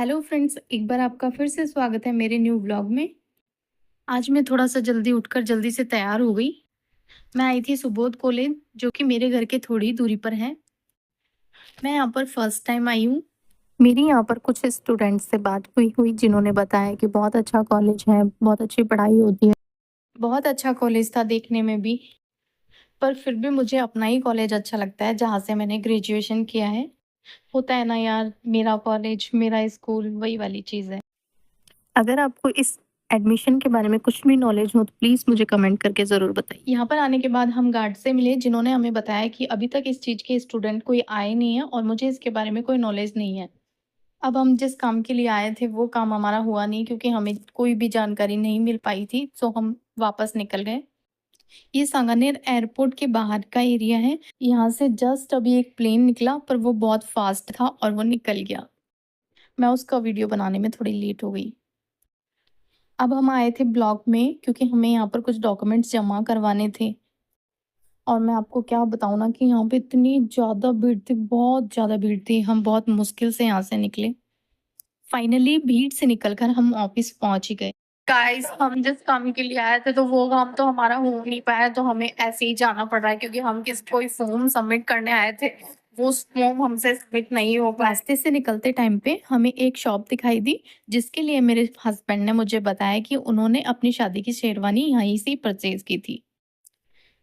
Hello friends, एक बार आपका फिर से स्वागत है मेरे न्यू व्लॉग में। आज मैं थोड़ा-सा जल्दी उठकर जल्दी से तैयार हो गई। मैं आई थी सुबोध कॉलेज, जो कि मेरे घर के थोड़ी दूरी पर है। मैं यहाँ पर फर्स्ट टाइम आई हूँ। मेरी यहाँ पर कुछ स्टूडेंट्स से बात हुई जिन्होंने बताया कि बहुत अच्छा कॉलेज है, बहुत अच्छी पढ़ाई होती है। बहुत अच्छा कॉलेज था देखने में भी, पर फिर भी मुझे अपना ही कॉलेज अच्छा लगता है जहाँ से मैंने ग्रेजुएशन किया है। होता है ना यार, मेरा कॉलेज, मेरा स्कूल, वही वाली चीज़ है। अगर आपको इस एडमिशन के बारे में कुछ भी नॉलेज हो तो प्लीज़ मुझे कमेंट करके ज़रूर बताइए। यहाँ पर आने के बाद हम गार्ड से मिले जिन्होंने हमें बताया कि अभी तक इस चीज़ के स्टूडेंट कोई आए नहीं है और मुझे इसके बारे में कोई नॉलेज नहीं है। अब हम जिस काम के लिए आए थे वो काम हमारा हुआ नहीं क्योंकि हमें कोई भी जानकारी नहीं मिल पाई थी, सो हम वापस निकल गए। ये सांगानेर एयरपोर्ट के बाहर का एरिया है। यहाँ से जस्ट अभी एक प्लेन निकला पर वो बहुत फास्ट था और वो निकल गया। मैं उसका वीडियो बनाने में थोड़ी लेट हो गई। अब हम आए थे ब्लॉक में क्योंकि हमें यहाँ पर कुछ डॉक्यूमेंट्स जमा करवाने थे। और मैं आपको क्या बताऊँ ना कि यहाँ पे इतनी ज़्यादा भीड़ थी, बहुत ज़्यादा भीड़ थी। हम बहुत मुश्किल से यहाँ से निकले। फाइनली भीड़ से निकल कर हम ऑफिस पहुँच ही गए। गाइस, हम जिस काम के लिए आए थे तो वो काम तो हमारा हो नहीं पाया, तो हमें ऐसे ही जाना पड़ रहा है क्योंकि हम कोई फॉर्म सबमिट करने आए थे। वो फॉर्म हमसे सबमिट नहीं हो पाया। रास्ते से निकलते टाइम पे हमें एक शॉप दिखाई दी, जिसके लिए मेरे हस्बैंड ने मुझे बताया कि उन्होंने अपनी शादी की शेरवानी यहीं से परचेज की थी।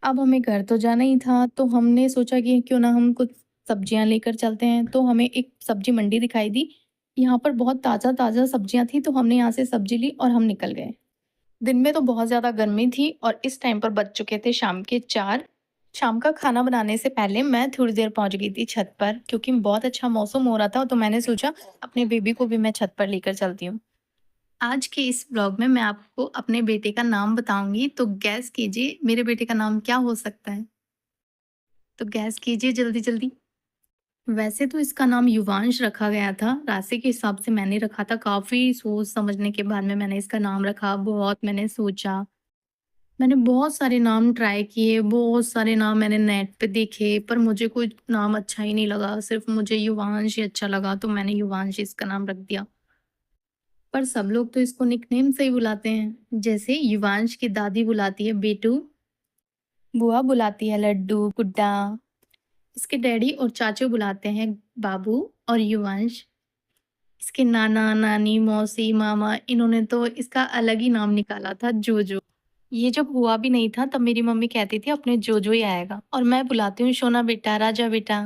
अब हमें घर तो जाना ही था, तो हमने सोचा कि क्यों ना हम कुछ सब्जियां लेकर चलते हैं। तो हमें एक सब्जी मंडी दिखाई दी। यहाँ पर बहुत ताज़ा ताज़ा सब्जियां थी, तो हमने यहाँ से सब्जी ली और हम निकल गए। दिन में तो बहुत ज़्यादा गर्मी थी और इस टाइम पर बज चुके थे शाम के 4। शाम का खाना बनाने से पहले मैं थोड़ी देर पहुंच गई थी छत पर क्योंकि बहुत अच्छा मौसम हो रहा था, तो मैंने सोचा अपने बेबी को भी मैं छत पर लेकर चलती हूँ। आज के इस ब्लॉग में मैं आपको अपने बेटे का नाम बताऊंगी, तो गैस कीजिए मेरे बेटे का नाम क्या हो सकता है। तो गैस कीजिए जल्दी जल्दी। वैसे तो इसका नाम युवांश रखा गया था, राशि के हिसाब से मैंने रखा था। काफ़ी सोच समझने के बाद में मैंने इसका नाम रखा। बहुत मैंने सोचा, मैंने बहुत सारे नाम ट्राई किए, बहुत सारे नाम मैंने नेट पे देखे, पर मुझे कोई नाम अच्छा ही नहीं लगा। सिर्फ मुझे युवांश ही अच्छा लगा, तो मैंने युवांश इसका नाम रख दिया। पर सब लोग तो इसको निकनेम से ही बुलाते हैं। जैसे युवांश की दादी बुलाती है बेटू, बुआ बुलाती है लड्डू, गुड्डा। इसके डैडी और चाचू बुलाते हैं बाबू और युवांश। इसके नाना नानी मौसी मामा, इन्होंने तो इसका अलग ही नाम निकाला था, जोजो। ये जब हुआ भी नहीं था तब मेरी मम्मी कहती थी अपने जोजो ही आएगा, और मैं बुलाती हूँ सोना बेटा, राजा बेटा।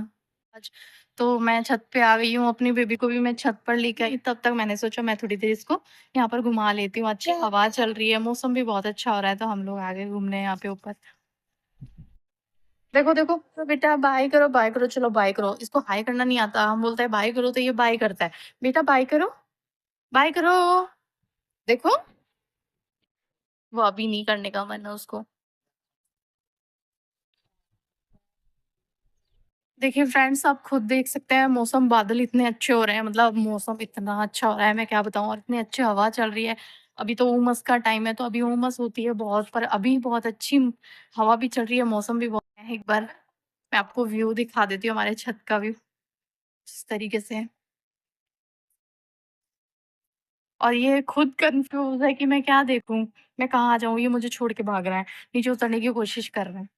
आज तो मैं छत पे आ गई हूँ, अपनी बेबी को भी मैं छत पर लेके आई। तब तक मैंने सोचा मैं थोड़ी देर इसको यहाँ पर घुमा लेती हूँ। अच्छी हवा चल रही है, मौसम भी बहुत अच्छा हो रहा है, तो हम लोग आ गए घूमने यहाँ पे ऊपर। देखो देखो, तो बेटा बाय करो, बाय करो, चलो बाय करो। इसको हाय करना नहीं आता, हम बोलते हैं बाय करो तो ये बाय करता है। बेटा बाय करो, बाय करो। देखो, वो अभी नहीं करने का मन है उसको। देखिए फ्रेंड्स, आप खुद देख सकते हैं मौसम, बादल इतने अच्छे हो रहे हैं, मतलब मौसम इतना अच्छा हो रहा है, मैं क्या बताऊँ। और इतनी अच्छी हवा चल रही है। अभी तो उमस का टाइम है, तो अभी उमस होती है बहुत, पर अभी बहुत अच्छी हवा भी चल रही है, मौसम भी बहुत है। एक बार मैं आपको व्यू दिखा देती हूँ, हमारे छत का व्यू इस तरीके से है। और ये खुद कन्फ्यूज़ है कि मैं क्या देखूँ? मैं कहाँ जाऊँ? ये मुझे छोड़ के भाग रहा है, नीचे उतरने की कोशिश कर रहा है।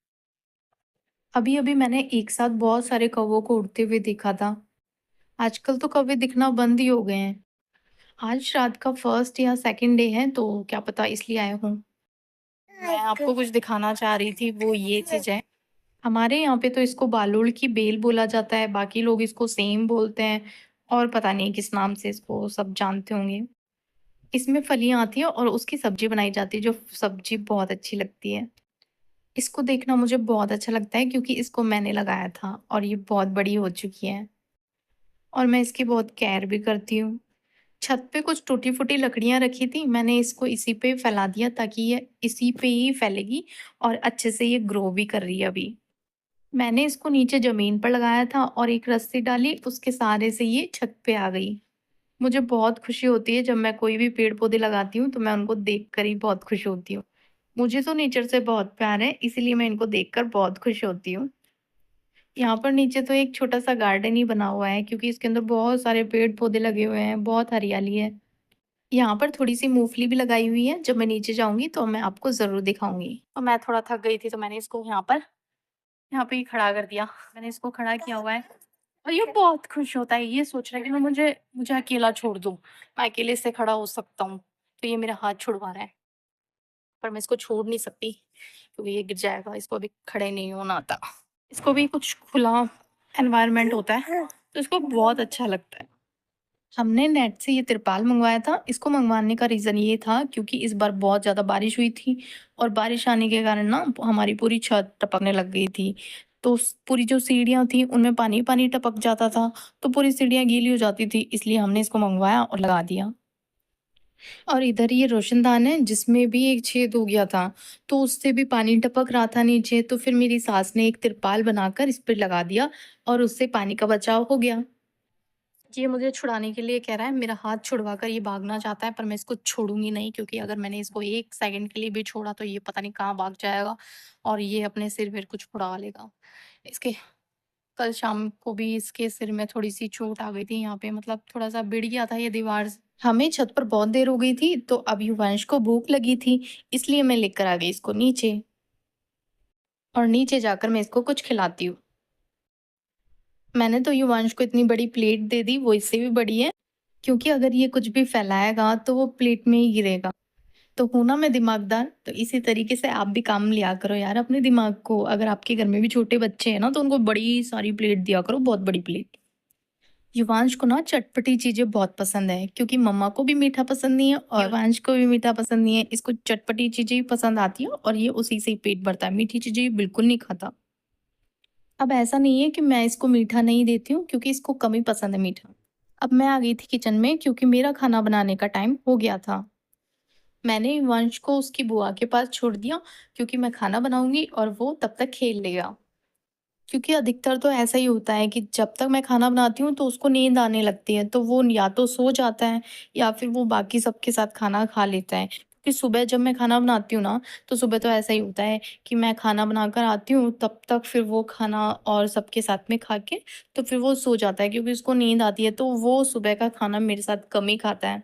अभी-अभी मैंने एक साथ बहुत सारे कौवों को उड़ते हुए देखा था। आजकल तो कौवे दिखना बंद ही हो गए हैं। आज रात का फर्स्ट या सेकंड डे है, तो क्या पता इसलिए आए हों। मैं आपको कुछ दिखाना चाह रही थी, वो ये चीज़ है। हमारे यहाँ पे तो इसको बालुड़ की बेल बोला जाता है, बाकी लोग इसको सेम बोलते हैं और पता नहीं किस नाम से इसको सब जानते होंगे। इसमें फलियाँ आती हैं और उसकी सब्ज़ी बनाई जाती है, जो सब्ज़ी बहुत अच्छी लगती है। इसको देखना मुझे बहुत अच्छा लगता है क्योंकि इसको मैंने लगाया था और ये बहुत बड़ी हो चुकी है और मैं इसकी बहुत केयर भी करती हूँ। छत पे कुछ टूटी-फूटी लकड़ियाँ रखी थी, मैंने इसको इसी पे फैला दिया ताकि ये इसी पे ही फैलेगी और अच्छे से ये ग्रो भी कर रही है अभी। मैंने इसको नीचे ज़मीन पर लगाया था और एक रस्सी डाली, उसके सहारे से ये छत पे आ गई। मुझे बहुत खुशी होती है जब मैं कोई भी पेड़-पौधे लगाती हूँ, तो मैं उनको देखकर ही बहुत खुश होती हूँ। मुझे तो नेचर से बहुत प्यार है, इसीलिए मैं इनको देखकर बहुत खुश होती हूँ। यहाँ पर नीचे तो एक छोटा-सा गार्डन ही बना हुआ है क्योंकि इसके अंदर बहुत सारे पेड़-पौधे लगे हुए हैं, बहुत हरियाली है। यहाँ पर थोड़ी-सी मूँगफली भी लगाई हुई है, जब मैं नीचे जाऊँगी तो मैं आपको ज़रूर दिखाऊँगी। और मैं थोड़ा थक गई थी तो मैंने इसको यहाँ पे ही खड़ा कर दिया। मैंने इसको खड़ा किया हुआ है और ये बहुत खुश होता है, ये सोच रहा है कि मैं मुझे मुझे अकेला छोड़ दो, मैं अकेले से खड़ा हो सकता हूँ। तो ये मेरा हाथ छुड़वा रहा है, पर मैं इसको छोड़ नहीं सकती क्योंकि ये गिर जाएगा, इसको अभी खड़े नहीं होना आता। इसको भी कुछ खुला एनवायरनमेंट होता है, तो इसको बहुत अच्छा लगता है। हमने नेट से ये तिरपाल मँगवाया था। इसको मँगवाने का रीज़न ये था क्योंकि इस बार बहुत ज़्यादा बारिश हुई थी और बारिश आने के कारण ना हमारी पूरी छत टपकने लग गई थी। तो स पूरी जो सीढ़ियाँ थी उनमें पानी ही पानी टपक जाता था, तो पूरी सीढ़ियाँ गीली हो जाती थी, इसलिए हमने इसको मँगवाया और लगा दिया। और इधर ये रोशनदान है जिसमें भी एक छेद हो गया था, तो उससे भी पानी टपक रहा था नीचे, तो फिर मेरी सास ने एक तिरपाल बनाकर इस पे लगा दिया और उससे पानी का बचाव हो गया। ये मुझे छुड़ाने के लिए कह रहा है, मेरा हाथ छुड़वा कर ये भागना चाहता है, पर मैं इसको छोड़ूँगी नहीं क्योंकि अगर मैंने इसको 1 सेकंड के लिए भी छोड़ा तो ये पता नहीं कहाँ भाग जाएगा और ये अपने सिर पे कुछ उड़ा लेगा। इसके कल शाम को भी इसके सिर में थोड़ी-सी चोट आ गई थी यहाँ पे, मतलब थोड़ा-सा भिड़ गया था ये दीवार से। हमें छत पर बहुत देर हो गई थी, तो अब युवांश को भूख लगी थी, इसलिए मैं लेकर आ गई इसको नीचे और नीचे जाकर मैं इसको कुछ खिलाती हूँ। मैंने तो युवांश को इतनी बड़ी प्लेट दे दी, वो इससे भी बड़ी है, क्योंकि अगर ये कुछ भी फैलाएगा तो वो प्लेट में ही गिरेगा। तो हूँ ना मैं दिमागदार, तो इसी तरीके से आप भी काम लिया करो यार अपने दिमाग को। अगर आपके घर में भी छोटे बच्चे हैं ना, तो उनको बड़ी सारी प्लेट दिया करो, बहुत बड़ी प्लेट। युवांश को ना चटपटी चीज़ें बहुत पसंद है क्योंकि मम्मा को भी मीठा पसंद नहीं है और युवांश को भी मीठा पसंद नहीं है। इसको चटपटी चीज़ें ही पसंद आती हैं और ये उसी से ही पेट भरता है, मीठी चीज़ें ये बिल्कुल नहीं खाता। अब ऐसा नहीं है कि मैं इसको मीठा नहीं देती हूँ क्योंकि इसको कम ही पसंद है मीठा। अब मैं आ गई थी किचन में क्योंकि मेरा खाना बनाने का टाइम हो गया था। मैंने वंश को उसकी बुआ के पास छोड़ दिया क्योंकि मैं खाना बनाऊंगी और वो तब तक खेल लेगा। क्योंकि अधिकतर तो ऐसा ही होता है कि जब तक मैं खाना बनाती हूँ तो उसको नींद आने लगती है, तो वो या तो सो जाता है या फिर वो बाकी सबके साथ खाना खा लेता है। क्योंकि सुबह जब मैं खाना बनाती हूँ ना, तो सुबह तो ऐसा ही होता है कि मैं खाना बनाकर आती हूँ, तब तक फिर वो खाना और सबके साथ में खा के तो फिर वो सो जाता है क्योंकि उसको नींद आती है, तो वो सुबह का खाना मेरे साथ कम ही खाता है।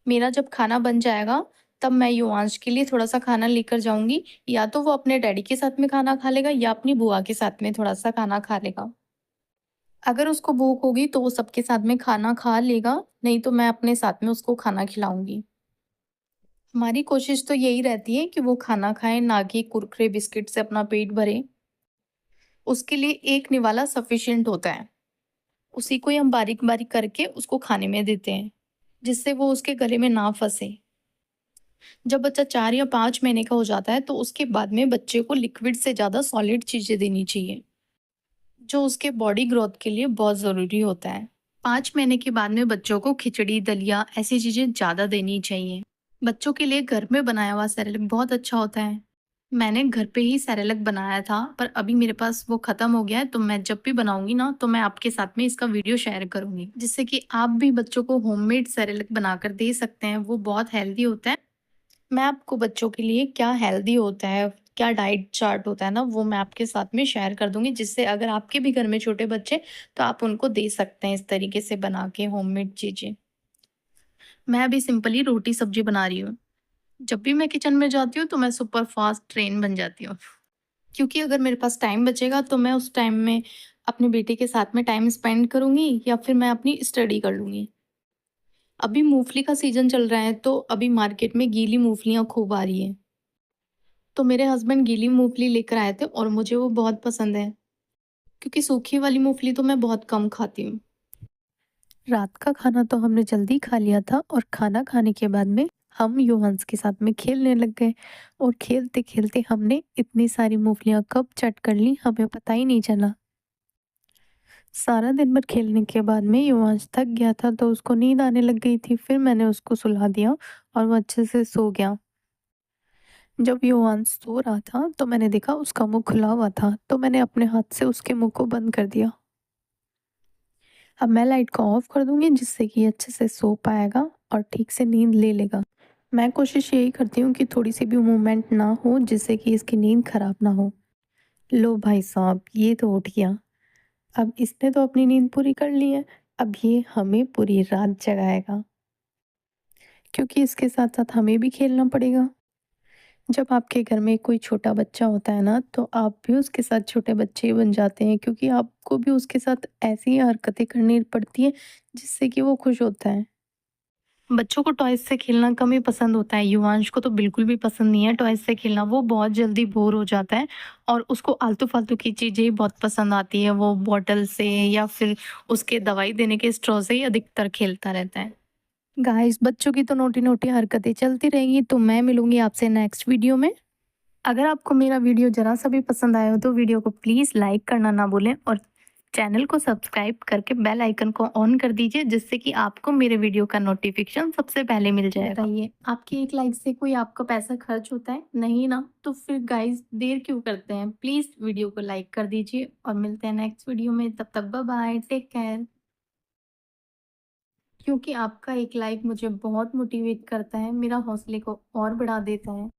मेरा जब खाना बन जाएगा, तब मैं युवांश के लिए थोड़ा-सा खाना लेकर जाऊँगी, या तो वो अपने डैडी के साथ में खाना खा लेगा या अपनी बुआ के साथ में थोड़ा-सा खाना खा लेगा। अगर उसको भूख होगी तो वो सबके साथ में खाना खा लेगा, नहीं तो मैं अपने साथ में उसको खाना खिलाऊँगी। हमारी कोशिश तो यही रहती है कि वो खाना खाए, ना कि कुरकुरे बिस्किट से अपना पेट भरे। उसके लिए एक निवाला सफिशिएंट होता है। उसी को ही हम बारीक-बारीक करके उसको खाने में देते हैं, जिससे वो उसके गले में ना फँसे। जब बच्चा 4 या 5 महीने का हो जाता है, तो उसके बाद में बच्चे को लिक्विड से ज़्यादा सॉलिड चीज़ें देनी चाहिए, जो उसके बॉडी ग्रोथ के लिए बहुत ज़रूरी होता है। 5 महीने के बाद में बच्चों को खिचड़ी, दलिया ऐसी चीज़ें ज़्यादा देनी चाहिए। बच्चों के लिए घर में बनाया हुआ सेरेलैक बहुत अच्छा होता है। मैंने घर पे ही सेरेलैक बनाया था, पर अभी मेरे पास वो ख़त्म हो गया है, तो मैं जब भी बनाऊँगी ना, तो मैं आपके साथ में इसका वीडियो शेयर करूँगी, जिससे कि आप भी बच्चों को होममेड सेरेलैक बनाकर दे सकते हैं। वो बहुत हेल्दी होता है। मैं आपको बच्चों के लिए क्या हेल्दी होता है, क्या डाइट चार्ट होता है ना, वो मैं आपके साथ में शेयर कर दूँगी, जिससे अगर आपके भी घर में छोटे बच्चे, तो आप उनको दे सकते हैं इस तरीके से बना के होममेड चीज़ें। मैं अभी सिंपली रोटी सब्ज़ी बना रही हूँ। जब भी मैं किचन में जाती हूँ, तो मैं सुपर फ़ास्ट ट्रेन बन जाती हूँ। क्योंकि अगर मेरे पास टाइम बचेगा, तो मैं उस टाइम में अपने बेटे के साथ में टाइम स्पेंड करूँगी या फिर मैं अपनी स्टडी कर लूँगी। अभी मूँगफली का सीज़न चल रहा है, तो अभी मार्केट में गीली मूँगफलियाँ खूब आ रही हैं। तो मेरे हस्बैंड गीली मूँगफली लेकर आए थे और मुझे वो बहुत पसंद है, क्योंकि सूखी वाली मूँगफली तो मैं बहुत कम खाती हूँ। रात का खाना तो हमने जल्दी खा लिया था और खाना खाने के बाद में हम युवंश के साथ में खेलने लग गए और खेलते-खेलते हमने इतनी सारी मूँगफलियाँ कब चट कर लीं, हमें पता ही नहीं चला। सारा दिन भर खेलने के बाद में युवांश थक गया था, तो उसको नींद आने लग गई थी। फिर मैंने उसको सुला दिया और वो अच्छे से सो गया। जब युवांश सो रहा था तो मैंने देखा उसका मुंह खुला हुआ था, तो मैंने अपने हाथ से उसके मुंह को बंद कर दिया। अब मैं लाइट को ऑफ कर दूंगी, जिससे कि अच्छे से सो पाएगा और ठीक से नींद ले लेगा। मैं कोशिश यही करती हूँ कि थोड़ी सी भी मूवमेंट ना हो, जिससे कि इसकी नींद खराब ना हो। लो भाई साहब, ये तो उठ गया। अब इसने तो अपनी नींद पूरी कर ली है। अब ये हमें पूरी रात जगाएगा, क्योंकि इसके साथ-साथ हमें भी खेलना पड़ेगा। जब आपके घर में कोई छोटा बच्चा होता है ना, तो आप भी उसके साथ छोटे बच्चे ही बन जाते हैं, क्योंकि आपको भी उसके साथ ऐसी हरकतें करनी पड़ती हैं, जिससे कि वो खुश होता है। बच्चों को टॉयज़ से खेलना कम ही पसंद होता है, युवांश को तो बिल्कुल भी पसंद नहीं है टॉयज़ से खेलना, वो बहुत जल्दी बोर हो जाता है और उसको आलतू-फालतू की चीज़ें ही बहुत पसंद आती है। वो बॉटल से या फिर उसके दवाई देने के स्ट्रॉ से ही अधिकतर खेलता रहता है। गाइस, बच्चों की तो नोटी-नोटी हरकतें चलती रहेंगी, तो मैं मिलूँगी आपसे नेक्स्ट वीडियो में। अगर आपको मेरा वीडियो ज़रा-सा भी पसंद आया हो तो वीडियो को प्लीज़ लाइक करना ना भूलें और चैनल को सब्सक्राइब करके बेल आइकन को ऑन कर दीजिए, जिससे कि आपको मेरे वीडियो का नोटिफिकेशन सबसे पहले मिल जाएगा। बताइए, आपकी एक लाइक से कोई आपका पैसा खर्च होता है? नहीं ना? तो फिर गाइस देर क्यों करते हैं? प्लीज़ वीडियो को लाइक कर दीजिए और मिलते हैं नेक्स्ट वीडियो में। तब तक बाय बाय, टेक केयर। क्योंकि आपका एक लाइक मुझे बहुत मोटिवेट करता है, मेरा हौसले को और बढ़ा देता है।